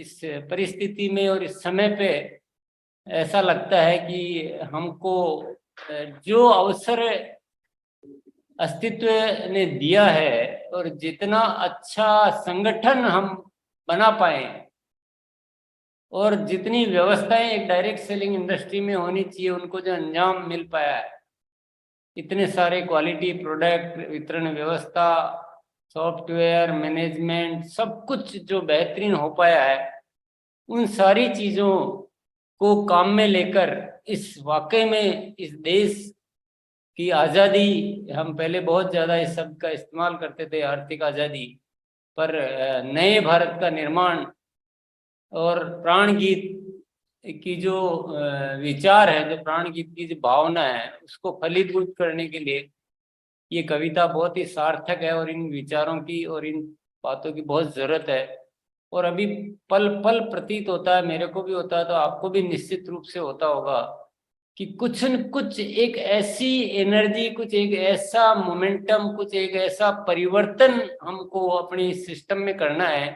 इस परिस्थिति में और इस समय पे ऐसा लगता है कि हमको जो अवसर अस्तित्व ने दिया है और जितना अच्छा संगठन हम बना पाए और जितनी व्यवस्थाएं एक डायरेक्ट सेलिंग इंडस्ट्री में होनी चाहिए उनको जो अंजाम मिल पाया है, इतने सारे क्वालिटी प्रोडक्ट, वितरण व्यवस्था, सॉफ्टवेयर, मैनेजमेंट, सब कुछ जो बेहतरीन हो पाया है, उन सारी चीज़ों को काम में लेकर इस वाकई में इस देश की आज़ादी, हम पहले बहुत ज़्यादा इस शब्द का इस्तेमाल करते थे आर्थिक आज़ादी, पर नए भारत का निर्माण और प्राण गीत की जो विचार है, जो प्राण गीत की जो भावना है, उसको फलीभूत करने के लिए ये कविता बहुत ही सार्थक है और इन विचारों की और इन बातों की बहुत ज़रूरत है। और अभी पल पल प्रतीत होता है, मेरे को भी होता है, तो आपको भी निश्चित रूप से होता होगा कि कुछ न कुछ एक ऐसी एनर्जी, कुछ एक ऐसा मोमेंटम, कुछ एक ऐसा परिवर्तन हमको अपने सिस्टम में करना है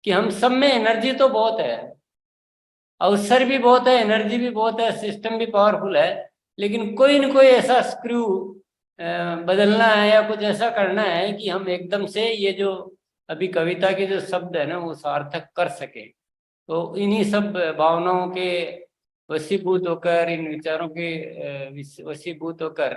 कि हम सब में एनर्जी तो बहुत है, अवसर भी बहुत है, एनर्जी भी बहुत है, सिस्टम भी पावरफुल है, लेकिन कोई न कोई ऐसा स्क्रू बदलना है या कुछ ऐसा करना है कि हम एकदम से ये जो अभी कविता के जो शब्द है ना वो सार्थक कर सके। तो इन्हीं सब भावनाओं के वशीभूत होकर, इन विचारों के वशीभूत होकर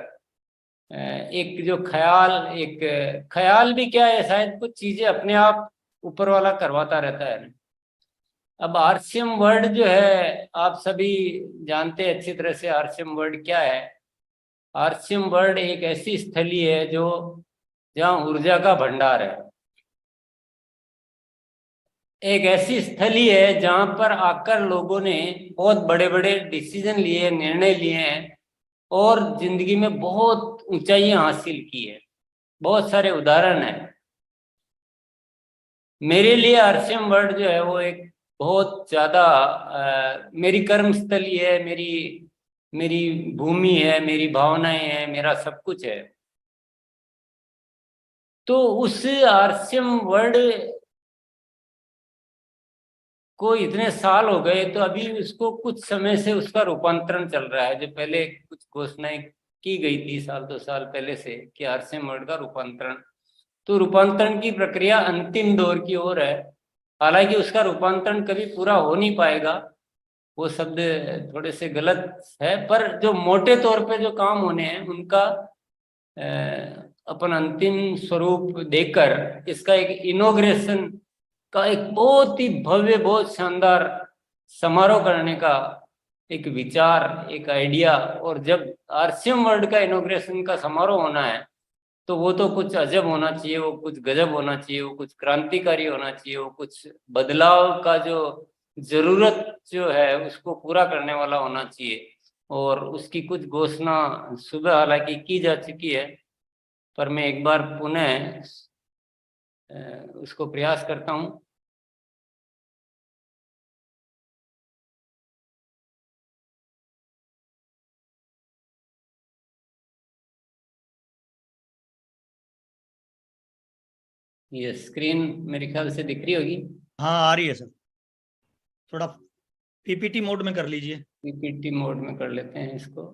एक जो ख्याल, एक ख्याल भी क्या है, शायद कुछ चीजें अपने आप ऊपर वाला करवाता रहता है ना। अब आरसीएम वर्ड जो है आप सभी जानते हैं अच्छी तरह से आरसीएम वर्ड क्या है। आरसीएम वर्ड एक ऐसी स्थली है जो जहाँ ऊर्जा का भंडार है, एक ऐसी स्थली है जहाँ पर आकर लोगों ने बहुत बड़े बड़े डिसीजन लिए, निर्णय लिए हैं और जिंदगी में बहुत ऊंचाइयां हासिल की है। बहुत सारे उदाहरण हैं। मेरे लिए आरसीएम वर्ड जो है वो एक बहुत ज्यादा मेरी कर्मस्थली है, मेरी मेरी भूमि है, मेरी भावनाएं हैं, मेरा सब कुछ है। तो उस आरसीएम वर्ड को इतने साल हो गए, तो अभी उसको कुछ समय से उसका रूपांतरण चल रहा है। जो पहले कुछ घोषणाएं की गई थी साल 2 साल पहले से कि आरसीएम वर्ड का रूपांतरण, तो रूपांतरण की प्रक्रिया अंतिम दौर की ओर है। हालांकि उसका रूपांतरण कभी पूरा हो नहीं पाएगा, वो शब्द थोड़े से गलत है, पर जो मोटे तौर पे जो काम होने हैं उनका अपन अंतिम स्वरूप देकर इसका एक इनॉग्रेशन का एक बहुत ही भव्य, बहुत शानदार समारोह करने का एक विचार, एक आइडिया। और जब आरसीएम वर्ल्ड का इनॉग्रेशन का समारोह होना है तो वो तो कुछ अजब होना चाहिए, वो कुछ गजब होना चाहिए, वो कुछ क्रांतिकारी होना चाहिए, वो कुछ बदलाव का जो जरूरत जो है उसको पूरा करने वाला होना चाहिए। और उसकी कुछ घोषणा सुबह हालांकि की जा चुकी है, पर मैं एक बार पुनः उसको प्रयास करता हूँ। ये स्क्रीन मेरे ख्याल से दिख रही होगी। हाँ आ रही है सर, थोड़ा पीपीटी मोड में कर लीजिए। पीपीटी मोड में कर लेते हैं इसको।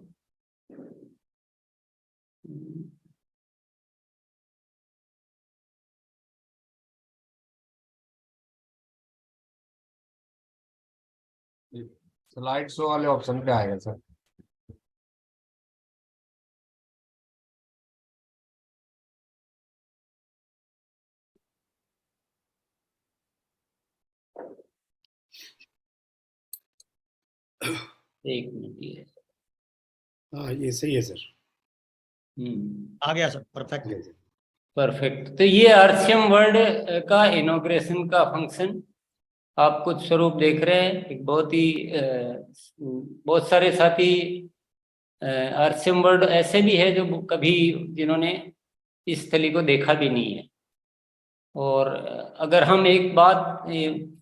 स्लाइड शो वाले ऑप्शन पे आएगा सर। एक मिनट, ये हाँ ये सही है सर। आ गया सर, परफेक्ट। परफेक्ट। तो ये आरसीएम वर्ल्ड का इनॉग्रेशन का फंक्शन आप कुछ स्वरूप देख रहे हैं। एक बहुत ही बहुत सारे साथी आरसीएम वर्ल्ड ऐसे भी है जो कभी जिन्होंने इस स्थली को देखा भी नहीं है। और अगर हम एक बात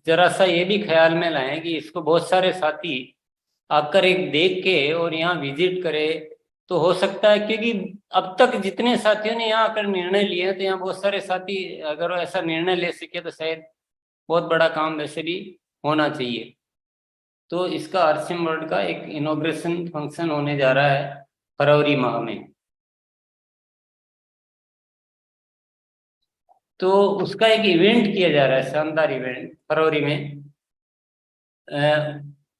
जरा सा ये भी ख्याल में लाएं कि इसको बहुत सारे साथी आकर एक देख के और यहाँ विजिट करे, तो हो सकता है, क्योंकि अब तक जितने साथियों ने यहाँ आकर निर्णय लिए हैं तो यहाँ बहुत सारे साथी अगर ऐसा निर्णय ले सके तो शायद बहुत बड़ा काम वैसे भी होना चाहिए। तो इसका RCM वर्ल्ड का एक इनॉग्रेशन फंक्शन होने जा रहा है फरवरी माह में। तो उसका एक इवेंट किया जा रहा है, शानदार इवेंट फरवरी में।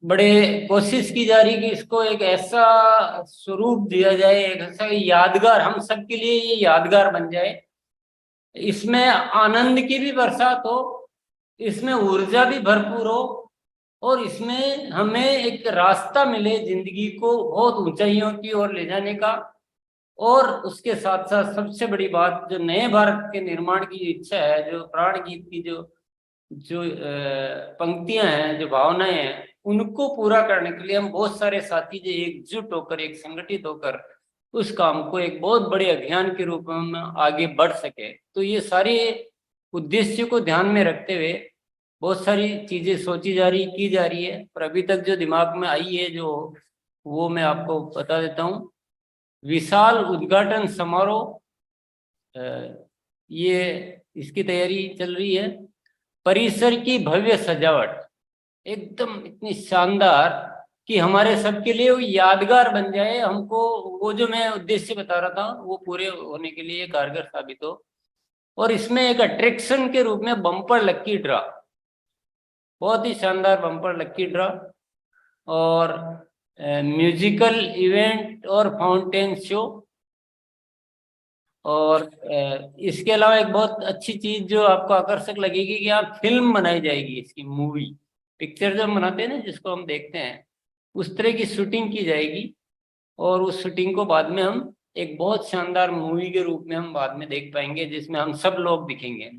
बड़े कोशिश की जा रही कि इसको एक ऐसा स्वरूप दिया जाए, एक ऐसा यादगार, हम सबके लिए ये यादगार बन जाए। इसमें आनंद की भी बरसात हो, इसमें ऊर्जा भी भरपूर हो, और इसमें हमें एक रास्ता मिले जिंदगी को बहुत ऊंचाइयों की ओर ले जाने का। और उसके साथ साथ सबसे बड़ी बात, जो नए भारत के निर्माण की इच्छा है, जो प्राण गीत की जो जो पंक्तियां हैं, जो भावनाएं हैं, उनको पूरा करने के लिए हम बहुत सारे साथी जो एकजुट होकर, एक संगठित होकर उस काम को एक बहुत बड़े अभियान के रूप में आगे बढ़ सके। तो ये सारे उद्देश्य को ध्यान में रखते हुए बहुत सारी चीजें सोची जा रही, की जा रही है। पर अभी तक जो दिमाग में आई है, जो वो मैं आपको बता देता हूँ। विशाल उद्घाटन समारोह, ये इसकी तैयारी चल रही है। परिसर की भव्य सजावट एकदम इतनी शानदार कि हमारे सबके लिए वो यादगार बन जाए, हमको वो जो मैं उद्देश्य बता रहा था वो पूरे होने के लिए कारगर साबित हो। और इसमें एक अट्रैक्शन के रूप में बम्पर लक्की ड्रा, बहुत ही शानदार बम्पर लक्की ड्रा, और म्यूजिकल इवेंट और फाउंटेन शो। और इसके अलावा एक बहुत अच्छी चीज जो आपको आकर्षक लगेगी कि आप फिल्म बनाई जाएगी, इसकी मूवी पिक्चर जो हम बनाते हैं ना, जिसको हम देखते हैं, उस तरह की शूटिंग की जाएगी। और उस शूटिंग को बाद में हम एक बहुत शानदार मूवी के रूप में हम बाद में देख पाएंगे, जिसमें हम सब लोग दिखेंगे।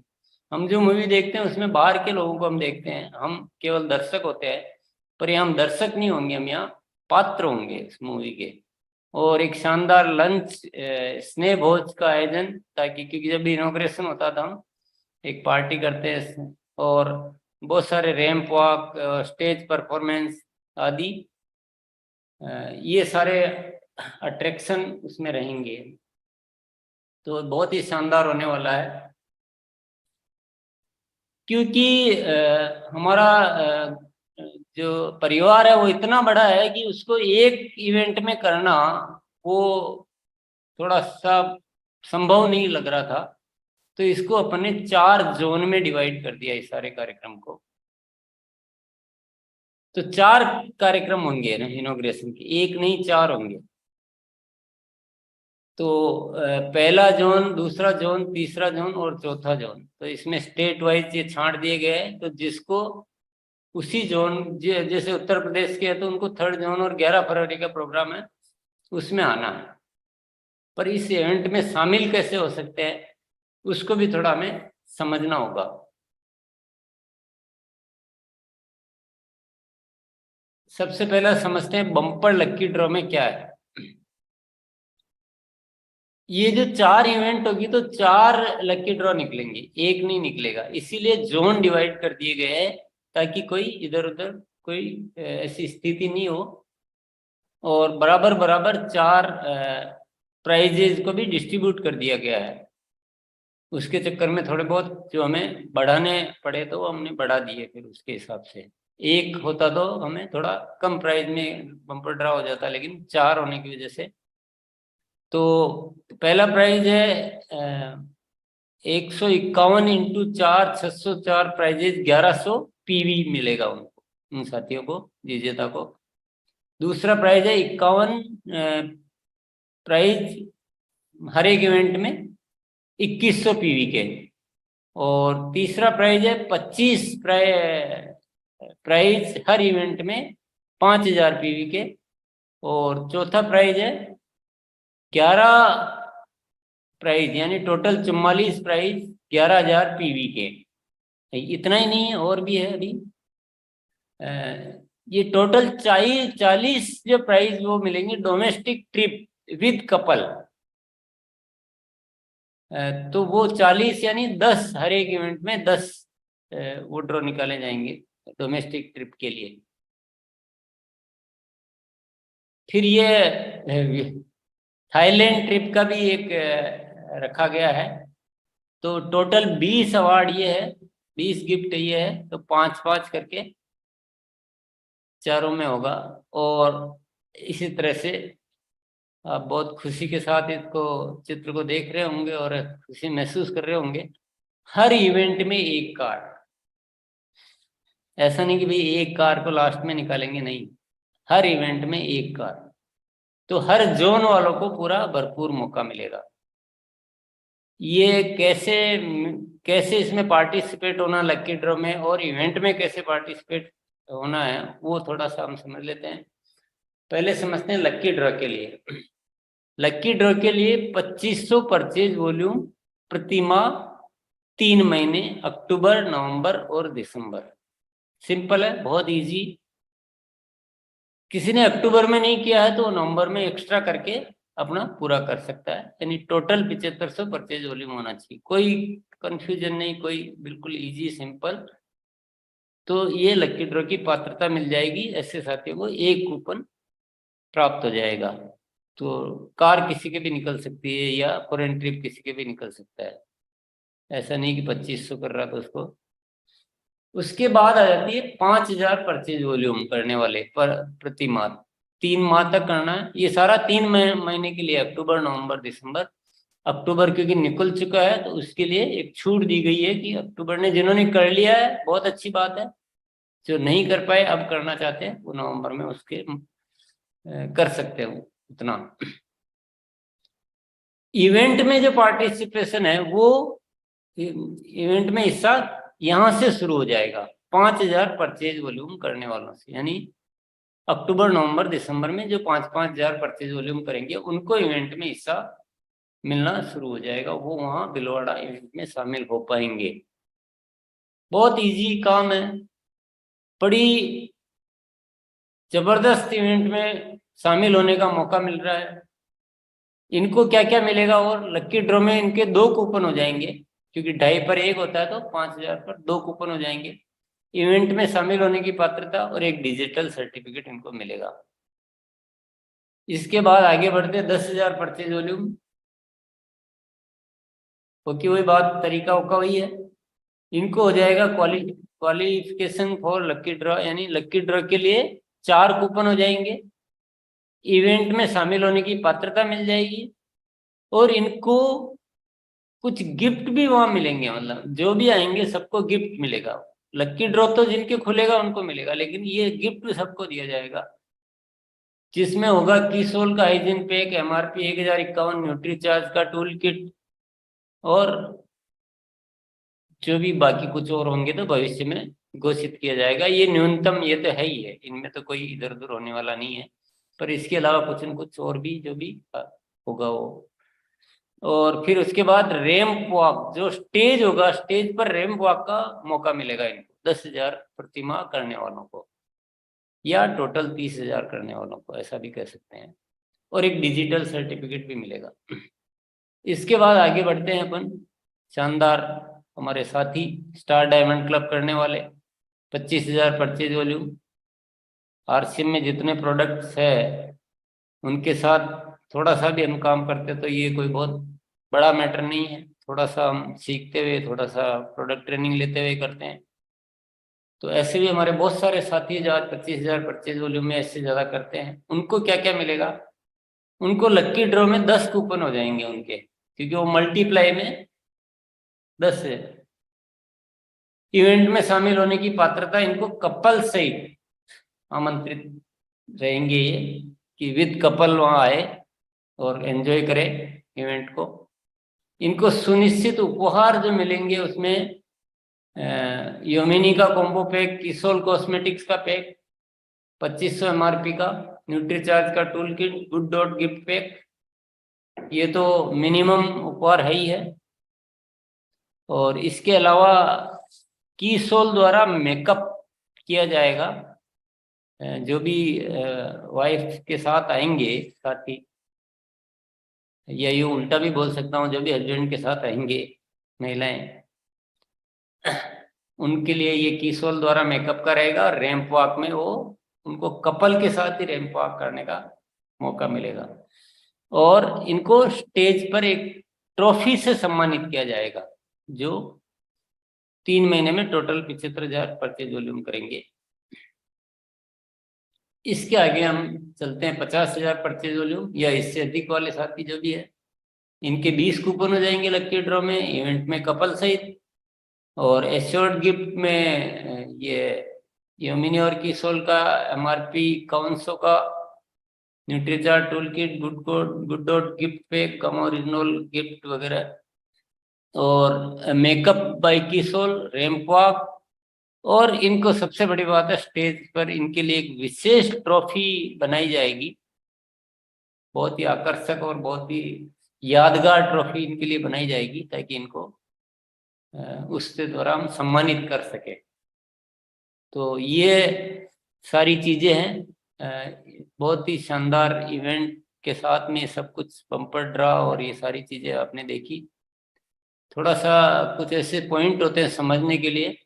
हम जो मूवी देखते हैं उसमें बाहर के लोगों को हम देखते हैं, हम केवल दर्शक होते हैं, पर यहाँ हम दर्शक नहीं होंगे, हम यहाँ पात्र होंगे इस मूवी के। और एक शानदार लंच स्नेह भोज का आयोजन, ताकि क्योंकि जब भी इनॉग्रेशन होता था हम एक पार्टी करते हैं, और बहुत सारे रैंप वॉक, स्टेज परफॉर्मेंस आदि, ये सारे अट्रैक्शन उसमें रहेंगे। तो बहुत ही शानदार होने वाला है, क्योंकि हमारा जो परिवार है वो इतना बड़ा है कि उसको एक इवेंट में करना वो थोड़ा सा संभव नहीं लग रहा था। तो इसको अपने 4 जोन में डिवाइड कर दिया इस सारे कार्यक्रम को। तो 4 कार्यक्रम होंगे ना इनॉग्रेशन के, एक नहीं 4 होंगे। तो पहला जोन, दूसरा जोन, तीसरा जोन और चौथा जोन, तो इसमें स्टेट वाइज ये छांट दिए गए हैं। तो जिसको उसी जोन, जैसे उत्तर प्रदेश के है तो उनको 3rd जोन और 11 फरवरी का प्रोग्राम है उसमें आना है। पर इस इवेंट में शामिल कैसे हो सकते हैं उसको भी थोड़ा हमें समझना होगा। सबसे पहला समझते हैं बम्पर लक्की ड्रॉ में क्या है। ये जो 4 इवेंट होगी तो 4 लक्की ड्रॉ निकलेंगे, एक नहीं निकलेगा। इसीलिए जोन डिवाइड कर दिए गए हैं, ताकि कोई इधर उधर कोई ऐसी स्थिति नहीं हो। और बराबर बराबर 4 प्राइजेज को भी डिस्ट्रीब्यूट कर दिया गया है। उसके चक्कर में थोड़े बहुत जो हमें बढ़ाने पड़े तो हमने बढ़ा दिए, फिर उसके हिसाब से। एक होता तो हमें थोड़ा कम प्राइस में बम्पर ड्रा हो जाता, लेकिन 4 होने की वजह से। तो पहला प्राइज है 151 इंटू 4, 604 प्राइजेज, 1100 PV मिलेगा उनको, उन साथियों को, विजेता को। दूसरा प्राइज है 51 प्राइज हर एक इवेंट में 2100 PV के। और तीसरा प्राइज है 25 प्राइज हर इवेंट में 5000 PV के। और चौथा प्राइज है 11 प्राइज, यानी टोटल 44 प्राइज 11000 PV के। इतना ही नहीं है, और भी है अभी। ये टोटल 40 जो प्राइज वो मिलेंगे डोमेस्टिक ट्रिप विद कपल। तो वो 40 यानी 10 हर एक इवेंट में 10 वो ड्रॉ निकाले जाएंगे डोमेस्टिक ट्रिप के लिए। फिर ये थाईलैंड ट्रिप का भी एक रखा गया है। तो टोटल 20 अवार्ड ये है, 20 गिफ्ट ये है, तो 5-5 करके चारों में होगा। और इसी तरह से आप बहुत खुशी के साथ इसको चित्र को देख रहे होंगे और खुशी महसूस कर रहे होंगे। हर इवेंट में एक कार, ऐसा नहीं कि भाई एक कार को लास्ट में निकालेंगे, नहीं, हर इवेंट में एक कार। तो हर जोन वालों को पूरा भरपूर मौका मिलेगा। ये कैसे कैसे इसमें पार्टिसिपेट होना लकी ड्रॉ में और इवेंट में कैसे पार्टिसिपेट होना है वो थोड़ा सा हम समझ लेते हैं। पहले समझते हैं लकी ड्रॉ के लिए। लकी ड्रॉ के लिए 2500 परचेज वॉल्यूम प्रति माह 3 महीने, अक्टूबर, नवंबर और दिसंबर। सिंपल है, बहुत इजी। किसी ने अक्टूबर में नहीं किया है तो नवंबर में एक्स्ट्रा करके अपना पूरा कर सकता है। यानी टोटल 7500 परचेज वॉल्यूम होना चाहिए, कोई कंफ्यूजन नहीं, कोई बिल्कुल इजी सिंपल। तो ये लकी ड्रॉ की पात्रता मिल जाएगी, ऐसे साथियों को एक कूपन प्राप्त हो जाएगा। तो कार किसी के भी निकल सकती है या फॉरेन ट्रिप किसी के भी निकल सकता है, ऐसा नहीं कि 2500 कर रहा था उसको। उसके बाद आ जाती है 5000 परचेज वॉल्यूम करने वाले पर प्रति माह, 3 माह तक करना है। ये सारा 3 महीने के लिए, अक्टूबर, नवंबर, दिसंबर। अक्टूबर क्योंकि निकल चुका है तो उसके लिए एक छूट दी गई है कि अक्टूबर ने जिन्होंने कर लिया है बहुत अच्छी बात है, जो नहीं कर पाए अब करना चाहते हैं वो नवंबर में उसके कर सकते हो उतना। इवेंट में जो पार्टिसिपेशन है वो इवेंट में हिस्सा यहां से शुरू हो जाएगा 5000 परचेज वॉल्यूम करने वालों से। यानी अक्टूबर, नवंबर, दिसंबर में जो 5-5 हजार परचेज वॉल्यूम करेंगे उनको इवेंट में हिस्सा मिलना शुरू हो जाएगा, वो वहां भिलवाड़ा इवेंट में शामिल हो पाएंगे। बहुत इजी काम है, बड़ी जबरदस्त इवेंट में शामिल होने का मौका मिल रहा है। इनको क्या क्या मिलेगा, और लकी ड्रॉ में इनके 2 कूपन हो जाएंगे, क्योंकि 2.5 पर 1 होता है तो 5000 पर 2 कूपन हो जाएंगे। इवेंट में शामिल होने की पात्रता और एक डिजिटल सर्टिफिकेट इनको मिलेगा। इसके बाद आगे बढ़ते 10,000 परचेज वॉल्यूम, क्योंकि वही बात तरीका होगा वही है। इनको हो जाएगा क्वालिफिकेशन फॉर लकी ड्रॉ, यानी लकी ड्रॉ के लिए 4 कूपन हो जाएंगे। इवेंट में शामिल होने की पात्रता मिल जाएगी और इनको कुछ गिफ्ट भी वहां मिलेंगे, मतलब जो भी आएंगे सबको गिफ्ट मिलेगा। लकी ड्रॉ तो जिनके खुलेगा उनको मिलेगा, लेकिन ये गिफ्ट सबको दिया जाएगा, जिसमें होगा कीसोल का hygiene pack, MRP 1051, nutri charge का टूल किट, और जो भी बाकी कुछ और होंगे तो भविष्य में घोषित किया जाएगा। ये न्यूनतम ये तो है ही है, इनमें तो कोई इधर उधर होने वाला नहीं है, पर इसके अलावा कुछ न कुछ और भी जो भी होगा वो। और फिर उसके बाद रैंप वॉक, जो स्टेज होगा, स्टेज पर रैंप वॉक का मौका मिलेगा इनको 10,000 प्रतिमाह करने वालों को, या टोटल 30,000 करने वालों को, ऐसा भी कह सकते हैं। और एक डिजिटल सर्टिफिकेट भी मिलेगा। इसके बाद आगे बढ़ते हैं अपन। शानदार हमारे साथी स्टार डायमंड क्लब करने वाले 25,000 परचेज वॉल्यूम। RCM में जितने प्रोडक्ट्स है उनके साथ थोड़ा सा भी हम काम करते तो ये कोई बहुत बड़ा मैटर नहीं है, थोड़ा सा हम सीखते हुए, थोड़ा सा प्रोडक्ट ट्रेनिंग लेते हुए करते हैं। तो ऐसे भी हमारे बहुत सारे साथी जो आज 25,000 परचेज वॉल्यूम में ऐसे ज़्यादा करते हैं, उनको क्या क्या मिलेगा। उनको लकी ड्रॉ में 10 कूपन हो जाएंगे उनके, क्योंकि वो मल्टीप्लाई में 10 है। इवेंट में शामिल होने की पात्रता इनको कपल सहित आमंत्रित रहेंगे ये, कि विद कपल वहाँ आए और एंजॉय करें इवेंट को। इनको सुनिश्चित उपहार जो मिलेंगे उसमें योमिनी का कॉम्बो पैक, किसोल कॉस्मेटिक्स का पैक 2500 MRP का, न्यूट्रीचार्ज का tool kit, good dot gift pack, ये तो मिनिमम उपहार है ही है। और इसके अलावा कीसोल द्वारा मेकअप किया जाएगा, जो भी वाइफ के साथ आएंगे साथी, या यूँ उल्टा भी बोल सकता हूँ, जो भी हस्बैंड के साथ आएंगे महिलाएं, उनके लिए ये कीसोल द्वारा मेकअप का रहेगा। रैंप वॉक में वो उनको कपल के साथ ही रैंप वॉक करने का मौका मिलेगा, और इनको स्टेज पर एक ट्रॉफी से सम्मानित किया जाएगा, जो 3 महीने में टोटल 75,000 परचेज वॉल्यूम करेंगे। इसके आगे हम चलते हैं 50,000 परचेज वॉल्यूम या इससे अधिक वाले साथी जो भी है, इनके 20 कूपन हो जाएंगे लक्की ड्रॉ में, इवेंट में कपल सहित। और एश्योर्ड गिफ्ट में ये योमिनी और किसोल का MRP 5100 का न्यूट्रीचार्ट tool kit, good dot gift pack, कम ओरिजिनल गिफ्ट वगैरह, और मेकअप बाय किसोल, रैंप वॉक। और इनको सबसे बड़ी बात है, स्टेज पर इनके लिए एक विशेष ट्रॉफी बनाई जाएगी, बहुत ही आकर्षक और बहुत ही यादगार ट्रॉफी इनके लिए बनाई जाएगी, ताकि इनको उसके द्वारा हम सम्मानित कर सके। तो ये सारी चीजें हैं, बहुत ही शानदार इवेंट के साथ में सब कुछ, बम्पर ड्रा और ये सारी चीजें आपने देखी। थोड़ा सा कुछ ऐसे पॉइंट होते हैं समझने के लिए।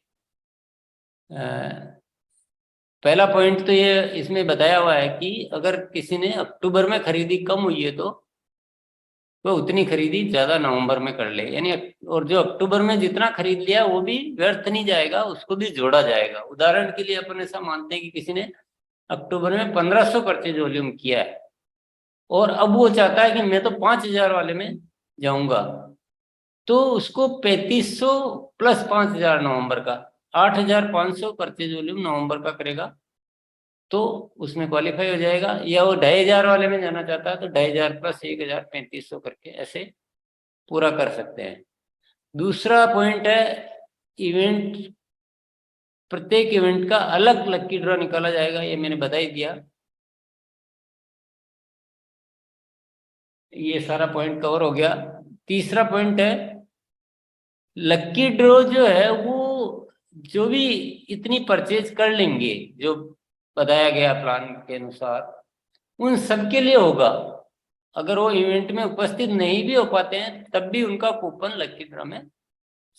पहला पॉइंट तो ये इसमें बताया हुआ है कि अगर किसी ने अक्टूबर में खरीदी कम हुई है तो वो उतनी खरीदी ज्यादा नवंबर में कर ले, यानी और जो अक्टूबर में जितना खरीद लिया वो भी व्यर्थ नहीं जाएगा, उसको भी जोड़ा जाएगा। उदाहरण के लिए अपन ऐसा मानते हैं कि किसी ने अक्टूबर में 1500 परचेज वॉल्यूम किया है और अब वो चाहता है कि मैं तो 5000 वाले में जाऊंगा, तो उसको 3500 प्लस 5000 नवंबर का 8500 परचेज वॉल्यूम नवंबर का करेगा, तो उसमें क्वालिफाई हो जाएगा। या वो 2500 वाले में जाना चाहता है तो 2500 प्लस 1000 3500 करके ऐसे पूरा कर सकते हैं। दूसरा पॉइंट है, इवेंट, प्रत्येक इवेंट का अलग लक्की ड्रॉ निकाला जाएगा, ये मैंने बता ही दिया। ये सारा पॉइंट कवर हो गया। तीसरा पॉइंट है, लक्की ड्रॉ जो है वो जो भी इतनी परचेज कर लेंगे जो बताया गया प्लान के अनुसार, उन सबके लिए होगा। अगर वो इवेंट में उपस्थित नहीं भी हो पाते हैं तब भी उनका कूपन लक्की ड्रॉ में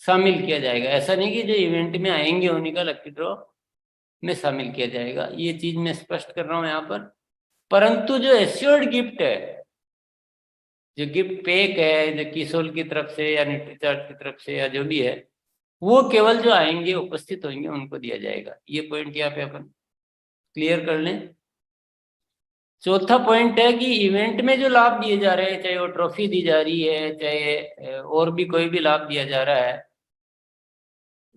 शामिल किया जाएगा। ऐसा नहीं कि जो इवेंट में आएंगे उन्हीं का लक्की ड्रॉ में शामिल किया जाएगा, ये चीज मैं स्पष्ट कर रहा हूं यहाँ पर। परंतु जो एश्योर्ड गिफ्ट है, जो गिफ्ट पैक है, जो किसोल की तरफ से या न्यूट्रीचार्ट की तरफ से या जो भी है, वो केवल जो आएंगे उपस्थित होंगे उनको दिया जाएगा। ये पॉइंट यहाँ पे अपन क्लियर कर लें। चौथा पॉइंट है कि इवेंट में जो लाभ दिए जा रहे हैं, चाहे वो ट्रॉफी दी जा रही है, चाहे और भी कोई भी लाभ दिया जा रहा है,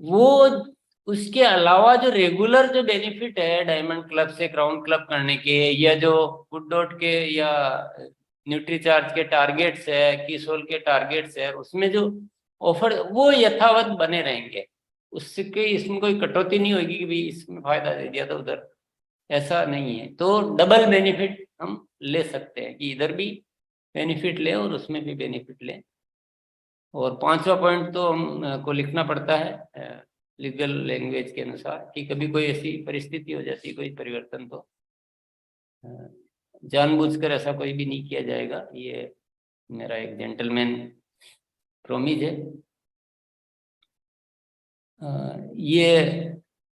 वो उसके अलावा जो रेगुलर जो बेनिफिट है डायमंड क्लब से क्राउन क्लब करने के, या जो गुड डॉट के या न्यूट्रीचार्ज के टारगेट्स है, किसोल के टारगेट्स है, उसमें जो ऑफर वो यथावत बने रहेंगे। उसके इसमें कोई कटौती नहीं होगी कि भाई इसमें फायदा दे दिया तो उधर, ऐसा नहीं है। तो डबल बेनिफिट हम ले सकते हैं कि इधर भी बेनिफिट लें और उसमें भी बेनिफिट लें। और पांचवा पॉइंट तो हम को लिखना पड़ता है लीगल लैंग्वेज के अनुसार कि कभी कोई ऐसी परिस्थिति हो जाती है, कोई परिवर्तन, तो जानबूझकर ऐसा कोई भी नहीं किया जाएगा। ये मेरा एक जेंटलमैन प्रोमिस है। ये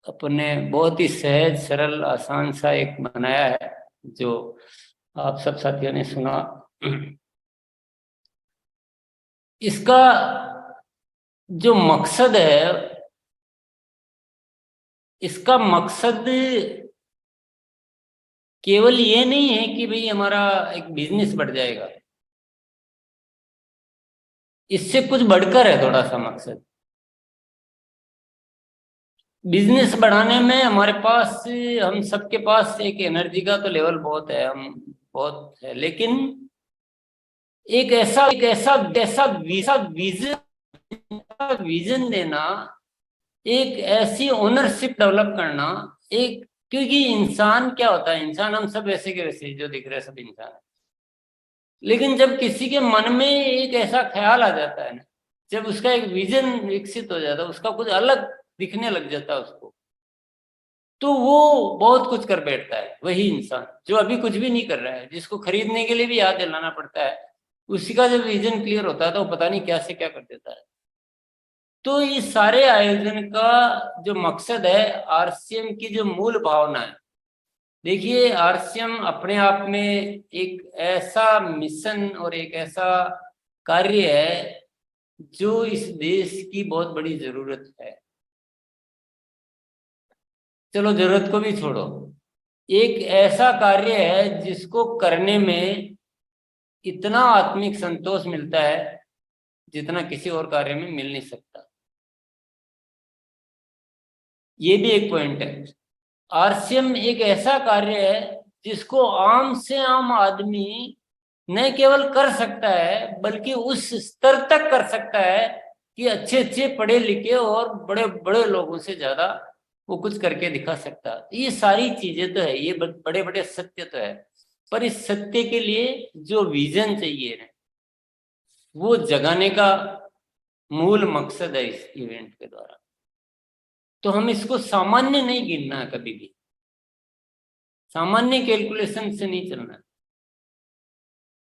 अपने बहुत ही सहज सरल आसान सा एक बनाया है जो आप सब साथियों ने सुना। इसका जो मकसद है, इसका मकसद केवल ये नहीं है कि भाई हमारा एक बिजनेस बढ़ जाएगा, इससे कुछ बढ़कर है थोड़ा सा मकसद। बिजनेस बढ़ाने में हमारे पास, हम सबके पास एक एनर्जी का तो लेवल बहुत है, हम बहुत है, लेकिन एक ऐसा विजन देना, एक ऐसी ओनरशिप डेवलप करना, एक, क्योंकि इंसान क्या होता है, इंसान हम सब वैसे के वैसे जो दिख रहे हैं सब इंसान है, लेकिन जब किसी के मन में एक ऐसा ख्याल आ जाता है ना, जब उसका एक विजन विकसित हो जाता है, उसका कुछ अलग दिखने लग जाता है उसको, तो वो बहुत कुछ कर बैठता है। वही इंसान जो अभी कुछ भी नहीं कर रहा है, जिसको खरीदने के लिए भी याद दिलाना पड़ता है, उसी का जब विजन क्लियर होता है तो पता नहीं क्या से क्या कर देता है। तो इस सारे आयोजन का जो मकसद है, आरसीएम की जो मूल भावना है, देखिए आरसीएम अपने आप में एक ऐसा मिशन और एक ऐसा कार्य है जो इस देश की बहुत बड़ी जरूरत है। चलो जरूरत को भी छोड़ो, एक ऐसा कार्य है जिसको करने में इतना आत्मिक संतोष मिलता है जितना किसी और कार्य में मिल नहीं सकता। ये भी एक पॉइंट है। आरसीएम एक ऐसा कार्य है जिसको आम से आम आदमी न केवल कर सकता है बल्कि उस स्तर तक कर सकता है कि अच्छे अच्छे पढ़े लिखे और बड़े बड़े लोगों से ज्यादा वो कुछ करके दिखा सकता है। ये सारी चीजें तो है, ये बड़े बड़े सत्य तो है, पर इस सत्य के लिए जो विजन चाहिए ना, वो जगाने का मूल मकसद है इस इवेंट के द्वारा। तो हम इसको सामान्य नहीं गिनना है, कभी भी सामान्य कैलकुलेशन से नहीं चलना है।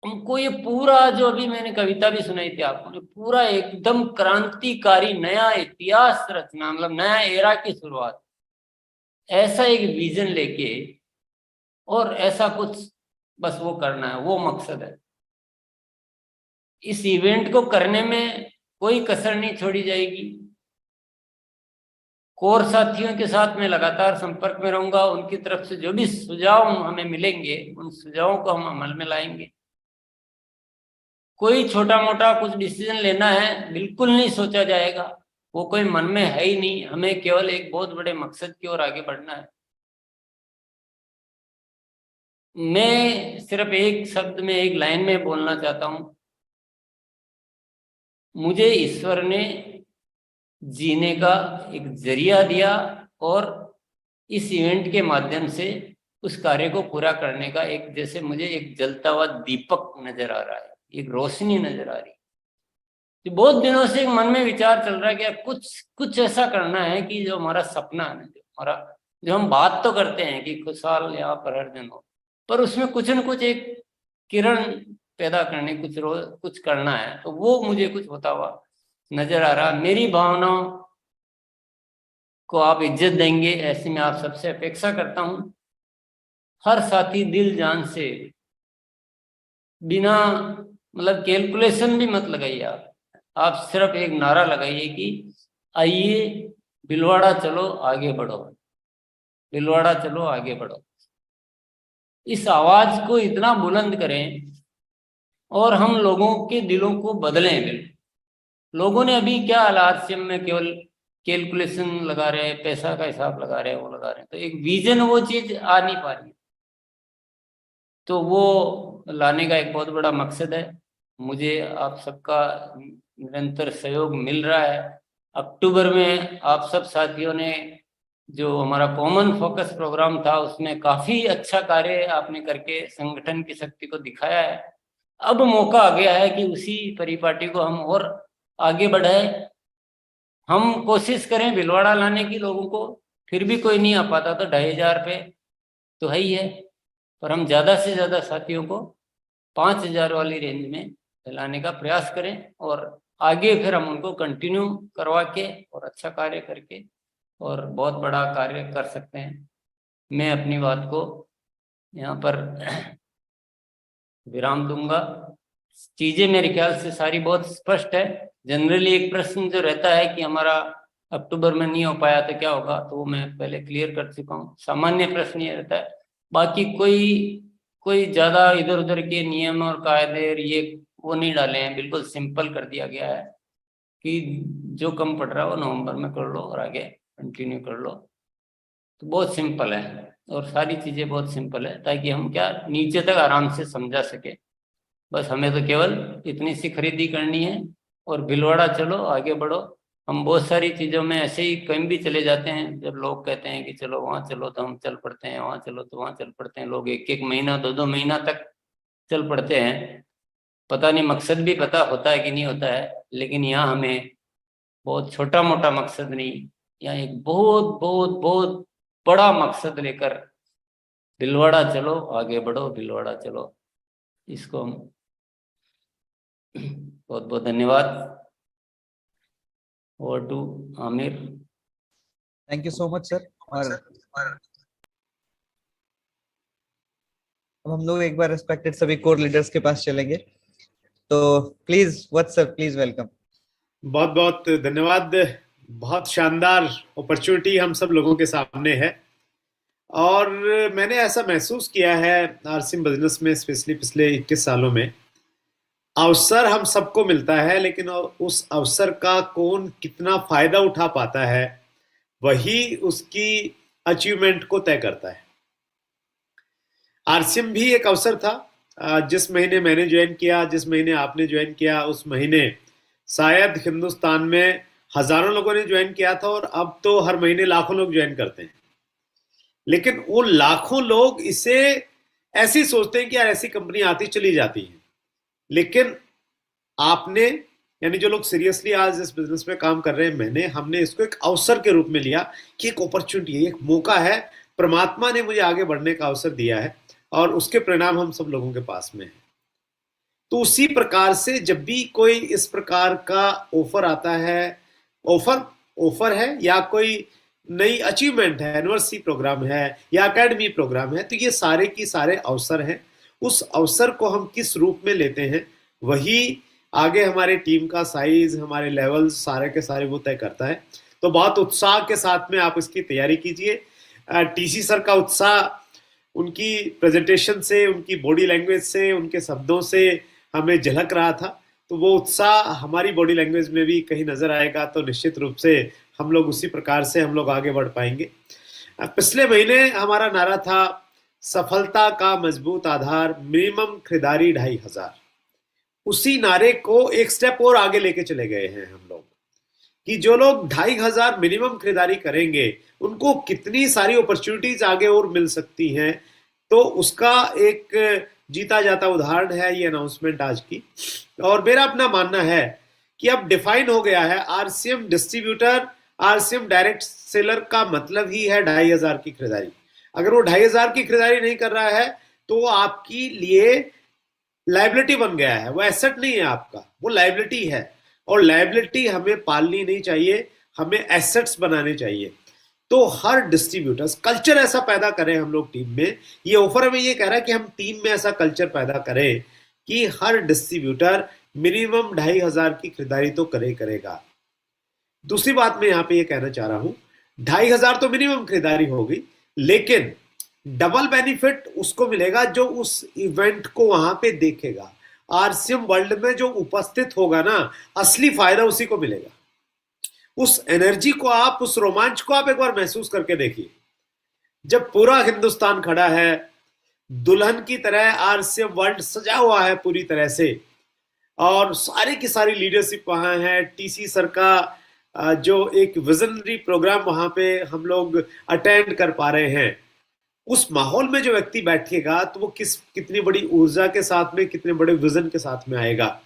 हमको ये पूरा जो अभी मैंने कविता भी सुनाई थी आपको, पूरा एकदम क्रांतिकारी नया इतिहास रचना, मतलब नया एरा की शुरुआत, ऐसा एक विजन लेके और ऐसा कुछ बस वो करना है, वो मकसद है। इस इवेंट को करने में कोई कसर नहीं छोड़ी जाएगी। कोर साथियों के साथ मैं लगातार संपर्क में रहूंगा। उनकी तरफ से जो भी सुझाव हमें मिलेंगे उन सुझावों को हम अमल में लाएंगे। कोई छोटा मोटा कुछ डिसीजन लेना है बिल्कुल नहीं सोचा जाएगा, वो कोई मन में है ही नहीं। हमें केवल एक बहुत बड़े मकसद की ओर आगे बढ़ना है। मैं सिर्फ एक शब्द में, एक लाइन में बोलना चाहता हूं, मुझे ईश्वर ने जीने का एक जरिया दिया और इस इवेंट के माध्यम से उस कार्य को पूरा करने का एक, जैसे मुझे एक जलता हुआ दीपक नजर आ रहा है, एक रोशनी नजर आ रही है। तो बहुत दिनों से एक मन में विचार चल रहा है कि कुछ कुछ ऐसा करना है कि जो हमारा सपना है, जो हमारा, जो हम बात तो करते हैं कि खुशहाल यहाँ पर हर दिन हो, पर उसमें कुछ न कुछ एक किरण पैदा करने, कुछ करना है। तो वो मुझे कुछ होता हुआ नजर आ रहा। मेरी भावनाओं को आप इज्जत देंगे ऐसी मैं आप सबसे अपेक्षा करता हूं। हर साथी दिल जान से, बिना मतलब कैलकुलेशन भी मत लगाइए, आप सिर्फ एक नारा लगाइए कि आइए भिलवाड़ा चलो आगे बढ़ो, भिलवाड़ा चलो आगे बढ़ो। इस आवाज को इतना बुलंद करें और हम लोगों के दिलों को बदलें। बिल्कुल, लोगों ने अभी क्या आरसीएम में केवल कैलकुलेशन लगा रहे हैं, पैसा का हिसाब लगा रहे हैं, वो लगा रहे हैं, तो एक विजन वो चीज आ नहीं पा रही। तो वो लाने का एक बहुत बड़ा मकसद है। मुझे आप सबका निरंतर सहयोग मिल रहा है। अक्टूबर में आप सब साथियों ने जो हमारा कॉमन फोकस प्रोग्राम था उसमें काफी अच्छा कार्य आपने करके संगठन की शक्ति को दिखाया है। अब मौका आ गया है कि उसी परिपाटी को हम और आगे बढ़ाए। हम कोशिश करें भिलवाड़ा लाने की लोगों को, फिर भी कोई नहीं आ पाता तो 2500 पे तो है ही है, पर हम ज्यादा से ज्यादा साथियों को 5000 वाली रेंज में लाने का प्रयास करें और आगे फिर हम उनको कंटिन्यू करवा के और अच्छा कार्य करके और बहुत बड़ा कार्य कर सकते हैं। मैं अपनी बात को यहाँ पर विराम दूंगा। चीजें मेरे ख्याल से सारी बहुत स्पष्ट है। जनरली एक प्रश्न जो रहता है कि हमारा अक्टूबर में नहीं हो पाया तो क्या होगा, तो वो मैं पहले क्लियर कर चुका हूँ। सामान्य प्रश्न ये रहता है, बाकी कोई ज्यादा इधर उधर के नियम और कायदे ये वो नहीं डाले हैं। बिल्कुल सिंपल कर दिया गया है कि जो कम पड़ रहा है वो नवंबर में कर लो और आगे कंटिन्यू कर लो। तो बहुत सिंपल है और सारी चीजें बहुत सिंपल है, ताकि हम क्या नीचे तक आराम से समझा सके। बस हमें तो केवल इतनी सी खरीदी करनी है और भिलवाड़ा चलो आगे बढ़ो। हम बहुत सारी चीजों में ऐसे ही कहीं भी चले जाते हैं, जब लोग कहते हैं कि चलो वहाँ चलो तो हम चल पड़ते हैं, वहाँ चलो तो वहाँ चल पड़ते हैं। लोग एक एक महीना 2-2 महीना तक चल पड़ते हैं। पता नहीं मकसद भी पता होता है कि नहीं होता है, लेकिन यहाँ हमें बहुत छोटा मोटा मकसद नहीं, यहाँ एक बहुत बहुत बहुत बड़ा मकसद लेकर भिलवाड़ा चलो आगे बढ़ो, भिलवाड़ा चलो। इसको हम बहुत बहुत धन्यवाद। Over to Aamir. Thank you so much sir. और अब हम लोग एक बार रिस्पेक्टेड सभी कोर लीडर्स के पास चलेंगे, तो please Vats sir, please welcome. बहुत बहुत धन्यवाद। बहुत शानदार अपॉर्चुनिटी हम सब लोगों के सामने है और मैंने ऐसा महसूस किया है आरसीएम बिजनेस में, स्पेशली पिछले 21 सालों में, अवसर हम सबको मिलता है, लेकिन उस अवसर का कौन कितना फायदा उठा पाता है वही उसकी अचीवमेंट को तय करता है। आरसीएम भी एक अवसर था। जिस महीने मैंने ज्वाइन किया, जिस महीने आपने ज्वाइन किया, उस महीने शायद हिंदुस्तान में हजारों लोगों ने ज्वाइन किया था, और अब तो हर महीने लाखों लोग ज्वाइन करते हैं। लेकिन वो लाखों लोग इसे ऐसी सोचते हैं कि यार ऐसी कंपनी आती चली जाती है, लेकिन आपने, यानी जो लोग सीरियसली आज इस बिजनेस में काम कर रहे हैं, हमने इसको एक अवसर के रूप में लिया कि एक अपॉर्चुनिटी है, एक मौका है, परमात्मा ने मुझे आगे बढ़ने का अवसर दिया है और उसके परिणाम हम सब लोगों के पास में है। तो उसी प्रकार से जब भी कोई इस प्रकार का ऑफर आता है, ऑफर है या कोई नई अचीवमेंट है, यूनिवर्सिटी प्रोग्राम है या एकेडमी प्रोग्राम है, तो ये सारे की सारे अवसर हैं। उस अवसर को हम किस रूप में लेते हैं वही आगे हमारे टीम का साइज, हमारे लेवल सारे के सारे वो तय करता है। तो बहुत उत्साह के साथ में आप इसकी तैयारी कीजिए। टीसी सर का उत्साह उनकी प्रेजेंटेशन से, उनकी बॉडी लैंग्वेज से, उनके शब्दों से हमें झलक रहा था। तो वो उत्साह हमारी बॉडी लैंग्वेज में भी कहीं नजर आएगा, तो निश्चित रूप से हम लोग उसी प्रकार से हम लोग आगे बढ़ पाएंगे। पिछले महीने हमारा नारा था सफलता का मजबूत आधार, मिनिमम खरीदारी 2500। उसी नारे को एक स्टेप और आगे लेके चले गए हैं हम लोग कि जो लोग 2500 मिनिमम खरीदारी करेंगे उनको कितनी सारी अपॉर्चुनिटीज आगे और मिल सकती हैं। तो उसका एक जीता जाता उदाहरण है ये अनाउंसमेंट आज की। और मेरा अपना मानना है कि अब डिफाइन हो गया है RCM distributor, RCM direct seller का मतलब ही है 2500 की खरीदारी। अगर वो 2500 की खरीदारी नहीं कर रहा है तो वो आपके लिए लायबिलिटी बन गया है, वो एसेट नहीं है आपका, वो लायबिलिटी है। और लायबिलिटी हमें पालनी नहीं चाहिए, हमें एसेट्स बनाने चाहिए। तो हर डिस्ट्रीब्यूटर्स कल्चर ऐसा पैदा करें हम लोग टीम में। ये ऑफर हमें ये कह रहा है कि हम टीम में ऐसा कल्चर पैदा करें कि हर डिस्ट्रीब्यूटर मिनिमम 2500 की खरीदारी तो करेगा। दूसरी बात मैं यहाँ पे ये कहना चाह रहा हूं, 2500 तो मिनिमम खरीदारी होगी, लेकिन डबल बेनिफिट उसको मिलेगा जो उस इवेंट को वहां पे देखेगा। आरसीएम वर्ल्ड में जो उपस्थित होगा ना, असली फायदा उसी को मिलेगा। उस एनर्जी को आप, उस रोमांच को आप एक बार महसूस करके देखिए। जब पूरा हिंदुस्तान खड़ा है, दुल्हन की तरह आरसीएम वर्ल्ड सजा हुआ है पूरी तरह से, और सारी की सारी लीडरशिप वहां है। टीसी सर का जो एक विजनरी प्रोग्राम वहां पे हम लोग अटेंड कर पा रहे हैं, उस माहौल में जो व्यक्ति बैठेगा तो वो कितनी बड़ी ऊर्जा के साथ में, कितने बड़े विजन के साथ में आएगा।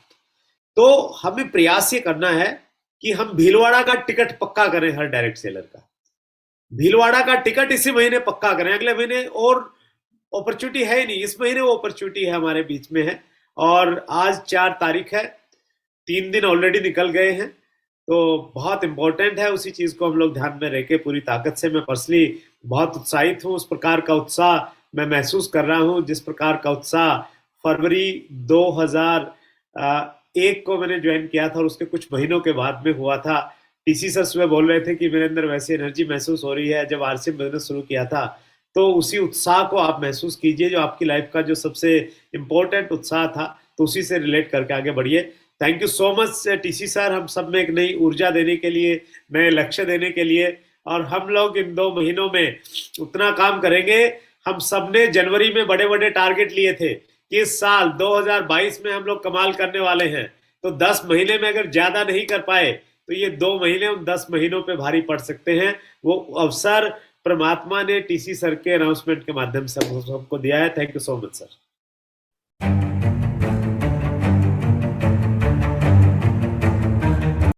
तो हमें प्रयास ये करना है कि हम भीलवाड़ा का टिकट पक्का करें हर डायरेक्ट सेलर का। भीलवाड़ा का टिकट इसी महीने पक्का करें, अगले महीने और अपॉर्चुनिटी है ही नहीं, इस महीने वो अपॉर्चुनिटी है हमारे बीच में है। और आज 4 तारीख है, 3 दिन ऑलरेडी निकल गए हैं, तो बहुत इंपॉर्टेंट है। उसी चीज को हम लोग ध्यान में रख के पूरी ताकत से, मैं पर्सनली बहुत उत्साहित हूँ। उस प्रकार का उत्साह मैं महसूस कर रहा हूँ जिस प्रकार का उत्साह फरवरी 2001 को मैंने ज्वाइन किया था और उसके कुछ महीनों के बाद में हुआ था। टीसी सर सुबह बोल रहे थे कि मेरे अंदर वैसी एनर्जी महसूस हो रही है जब आरसीएम बिजनेस शुरू किया था। तो उसी उत्साह को आप महसूस कीजिए जो आपकी लाइफ का जो सबसे इम्पोर्टेंट उत्साह था, तो उसी से रिलेट करके आगे बढ़िए। Thank you so much TC sir, हम सब में एक नई ऊर्जा देने के लिए, नए लक्ष्य देने के लिए। और हम लोग इन 2 महीनों में उतना काम करेंगे। हम सब ने जनवरी में बड़े बड़े टारगेट लिए थे कि इस साल 2022 में हम लोग कमाल करने वाले हैं। तो 10 महीने में अगर ज्यादा नहीं कर पाए तो ये 2 महीने उन 10 महीनों पे भारी पड़ सकते हैं। वो अवसर परमात्मा ने टीसी सर के अनाउंसमेंट के माध्यम से हमको दिया है। Thank you so much sir.